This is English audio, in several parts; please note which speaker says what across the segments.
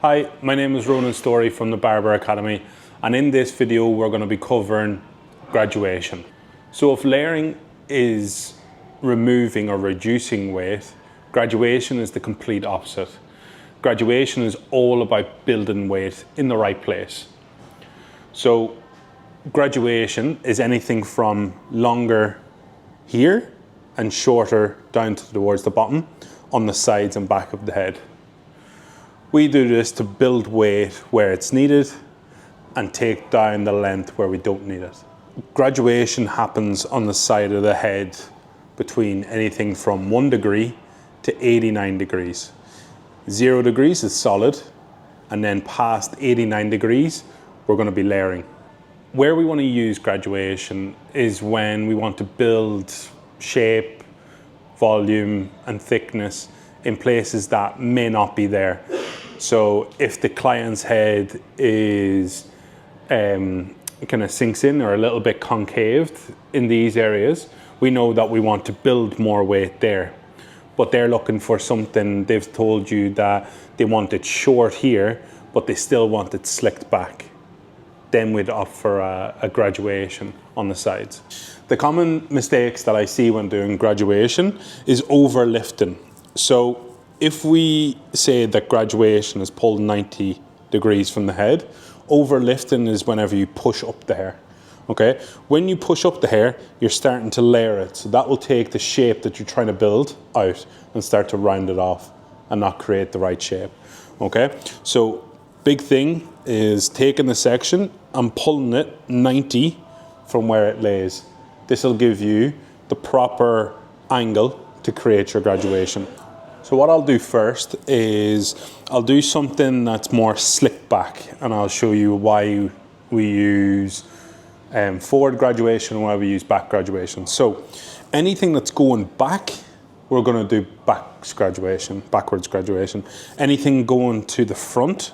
Speaker 1: Hi, my name is Ronan Story from the Barber Academy, and in this video we're going to be covering graduation. So if layering is removing or reducing weight, graduation is the complete opposite. Graduation is all about building weight in the right place. So graduation is anything from longer here and shorter down towards the bottom on the sides and back of the head. We do this to build weight where it's needed and take down the length where we don't need it. Graduation happens on the side of the head between anything from 1 degree to 89 degrees. 0 degrees is solid, and then past 89 degrees, we're going to be layering. Where we want to use graduation is when we want to build shape, volume, and thickness in places that may not be there. So if the client's head is kind of sinks in or a little bit concaved in these areas, we know that we want to build more weight there. But they're looking for something, they've told you that they want it short here, but they still want it slicked back. Then we'd opt for a graduation on the sides. The common mistakes that I see when doing graduation is overlifting. So if we say that graduation is pulled 90 degrees from the head, overlifting is whenever you push up the hair. Okay, when you push up the hair, you're starting to layer it. So that will take the shape that you're trying to build out and start to round it off and not create the right shape. Okay, so big thing is taking the section and pulling it 90 from where it lays. This will give you the proper angle to create your graduation. So what I'll do first is I'll do something that's more slick back, and I'll show you why we use forward graduation and why we use back graduation. So anything that's going back, we're going to do backwards graduation. Anything going to the front,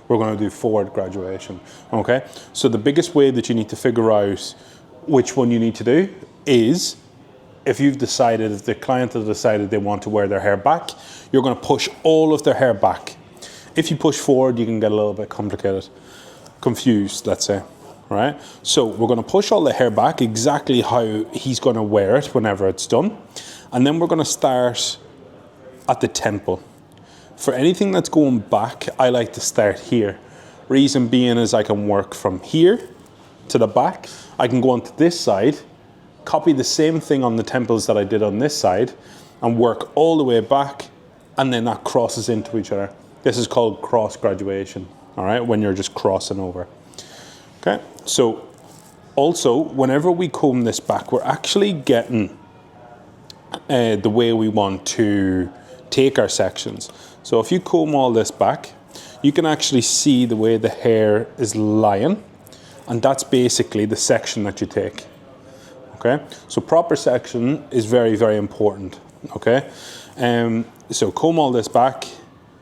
Speaker 1: we're going to do forward graduation. Okay, so the biggest way that you need to figure out which one you need to do is, if the client has decided they want to wear their hair back, you're going to push all of their hair back. If you push forward, you can get a little bit confused, let's say, right? So we're going to push all the hair back exactly how he's going to wear it whenever it's done. And then we're going to start at the temple. For anything that's going back, I like to start here. Reason being is I can work from here to the back. I can go onto this side, copy the same thing on the temples that I did on this side, and work all the way back, and then that crosses into each other. This is called cross graduation, all right, when you're just crossing over. Okay, so also whenever we comb this back, we're actually getting the way we want to take our sections. So if you comb all this back, you can actually see the way the hair is lying, and that's basically the section that you take. Okay, so proper section is very, very important. Okay, so comb all this back.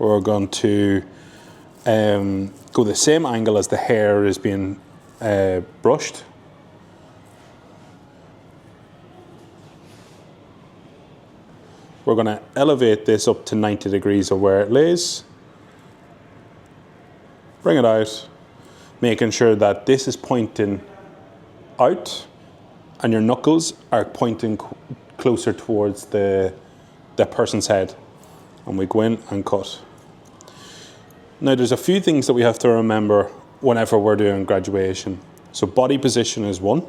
Speaker 1: We're going to go the same angle as the hair is being brushed. We're going to elevate this up to 90 degrees of where it lays. Bring it out, making sure that this is pointing out and your knuckles are pointing closer towards the person's head. And we go in and cut. Now there's a few things that we have to remember whenever we're doing graduation. So body position is one.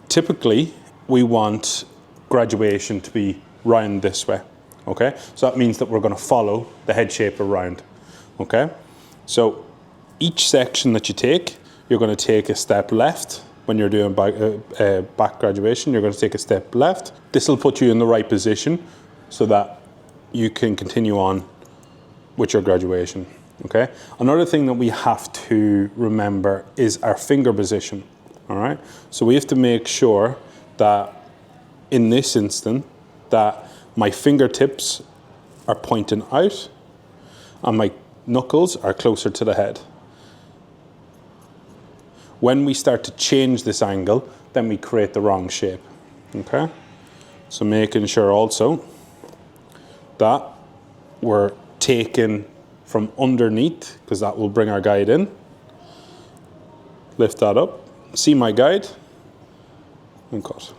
Speaker 1: Typically, we want graduation to be round this way. Okay, so that means that we're going to follow the head shape around. Okay, so each section that you take, you're going to take a step left. When you're doing back graduation, you're going to take a step left. This will put you in the right position so that you can continue on with your graduation. Okay. Another thing that we have to remember is our finger position. All right. So we have to make sure that in this instant that my fingertips are pointing out and my knuckles are closer to the head. When we start to change this angle, then we create the wrong shape. Okay? So making sure also that we're taking from underneath, because that will bring our guide in. Lift that up, see my guide, and cut.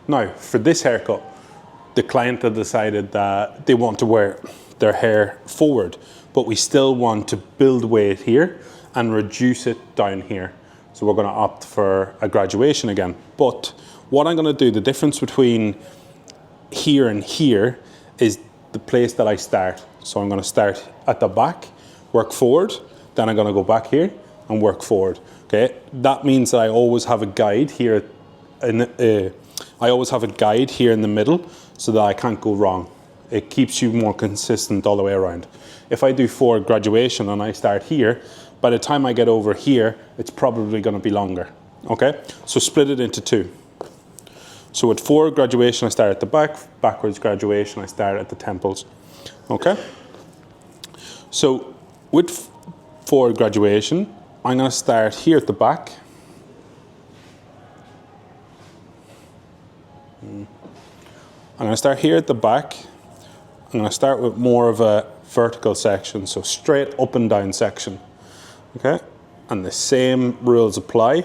Speaker 1: Now, for this haircut, the client had decided that they want to wear their hair forward, but we still want to build weight here and reduce it down here. So we're going to opt for a graduation again. But what I'm going to do, the difference between here and here is the place that I start. So I'm going to start at the back, work forward, then I'm going to go back here and work forward. Okay, that means that I always have a guide here I always have a guide here in the middle so that I can't go wrong. It keeps you more consistent all the way around. If I do forward graduation and I start here, by the time I get over here, it's probably going to be longer. Okay, so split it into two. So with forward graduation, I start at the back. Backwards graduation, I start at the temples. Okay, so with forward graduation, I'm going to start here at the back. I'm going to start here at the back. I'm going to start with more of a vertical section, so straight up and down section. Okay, and the same rules apply.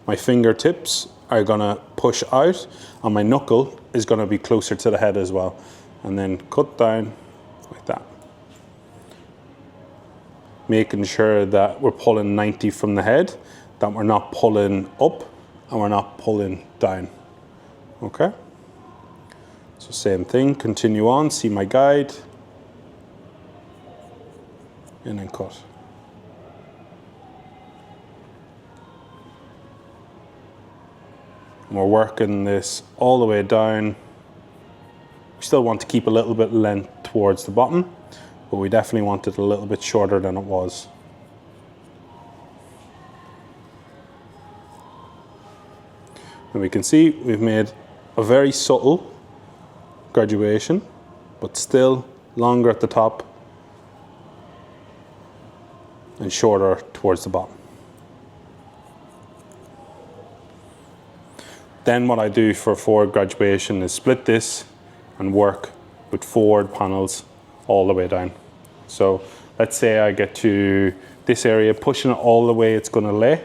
Speaker 1: My fingertips are going to push out, and my knuckle is going to be closer to the head as well. And then cut down like that. Making sure that we're pulling 90 from the head, that we're not pulling up and we're not pulling down. Okay, so same thing, continue on, see my guide, and then cut. And we're working this all the way down. We still want to keep a little bit length towards the bottom, but we definitely want it a little bit shorter than it was. And we can see we've made a very subtle graduation, but still longer at the top and shorter towards the bottom. Then what I do for forward graduation is split this and work with forward panels all the way down. So let's say I get to this area, pushing it all the way it's going to lay,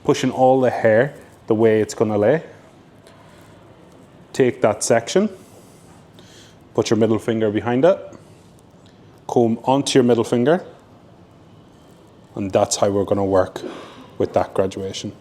Speaker 1: pushing all the hair the way it's going to lay. Take that section, put your middle finger behind it, comb onto your middle finger, and that's how we're going to work with that graduation.